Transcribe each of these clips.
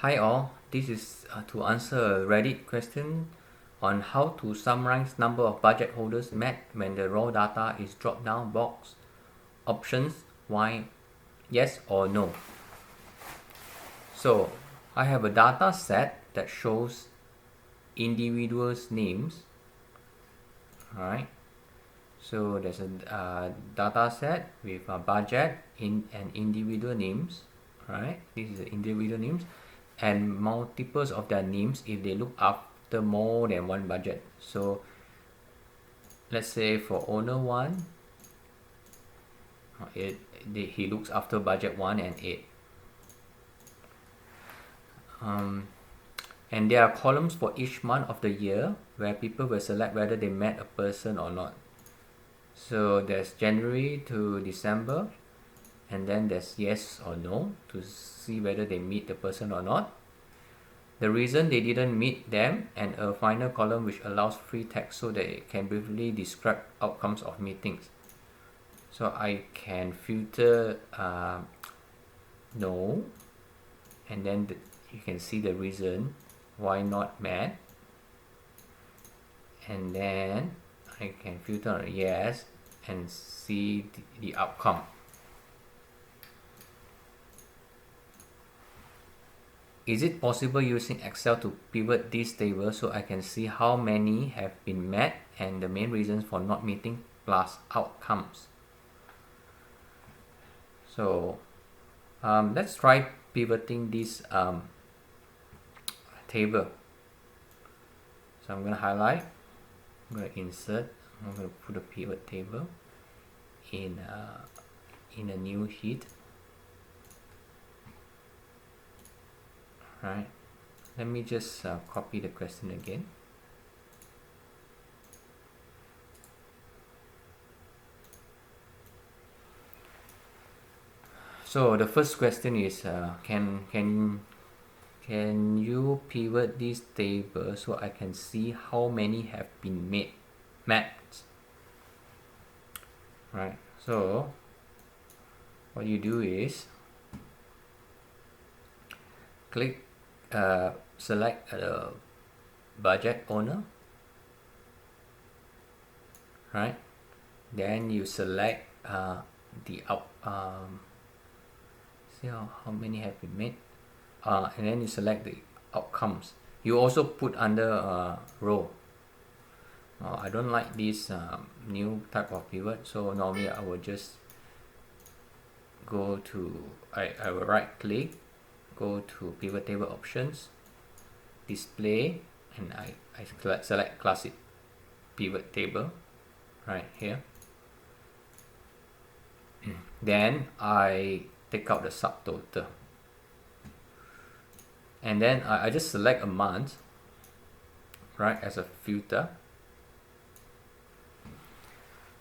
Hi all, this is to answer a Reddit question on how to summarize number of budget holders met when the raw data is drop down box. Options, why, yes or no. So I have a data set that shows individuals' names. Alright, so there's a data set with a budget in and individual names. Right, this is the individual names and multiples of their names if they look after more than one budget. So let's say for owner 1, he looks after budget 1 and 8. And there are columns for each month of the year where people will select whether they met a person or not. So there's January to December, and then there's yes or no to see whether they meet the person or not. The reason they didn't meet them, and a final column which allows free text so that it can briefly describe outcomes of meetings. So I can filter no, and then you can see the reason why not met, and then I can filter on yes and see the outcome. Is it possible using Excel to pivot this table so I can see how many have been met and the main reasons for not meeting plus outcomes? So let's try pivoting this table. So I'm going to highlight, I'm going to insert, I'm going to put a pivot table in a new sheet. Right, let me just copy the question again. So the first question is can you pivot this table so I can see how many have been met? Right, so what you do is click select the budget owner, right? Then you select the see how many have been made, and then you select the outcomes. You also put under row. I don't like this new type of pivot, so normally I will just go to I will right click, go to pivot table options, display, and I select classic pivot table right here. Then I take out the subtotal, and then I just select a month, right, as a filter.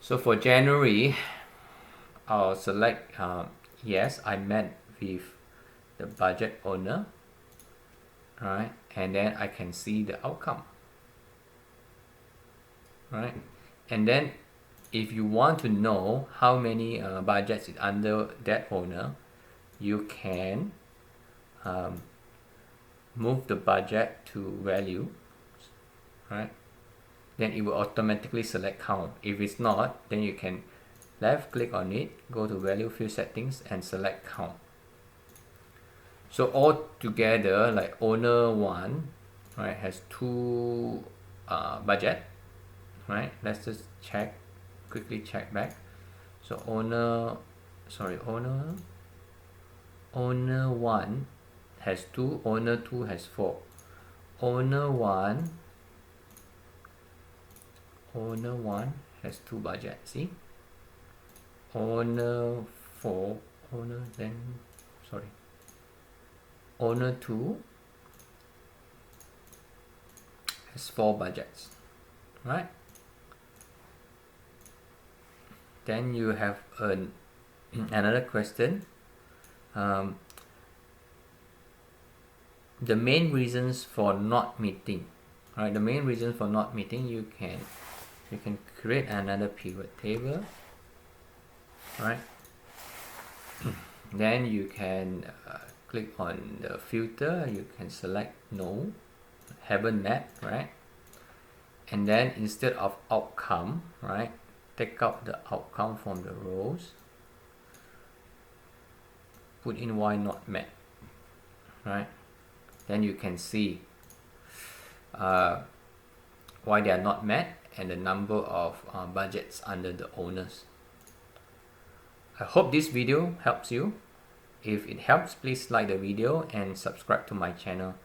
So for January, I'll select yes, I met with the budget owner, right, and then I can see the outcome, right? And then if you want to know how many budgets is under that owner, you can move the budget to value, right? Then it will automatically select count. If it's not, then you can left click on it, go to value field settings and select count. So all together, like owner 1, right, has 2 budget, right? Let's just quickly check back. So owner 1 has 2, owner 2 has 4. Owner 1 has 2 budget, see? Owner 2 has 4 budgets, right? Then you have another question. The main reasons for not meeting, right? The main reason for not meeting, you can create another pivot table, right? Then you can click on the filter, you can select no, haven't met, right? And then instead of outcome, right, take out the outcome from the rows, put in why not met, right? Then you can see why they are not met and the number of budgets under the owners. I hope this video helps you. If it helps, please like the video and subscribe to my channel.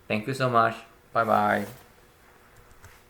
Thank you so much. Bye bye.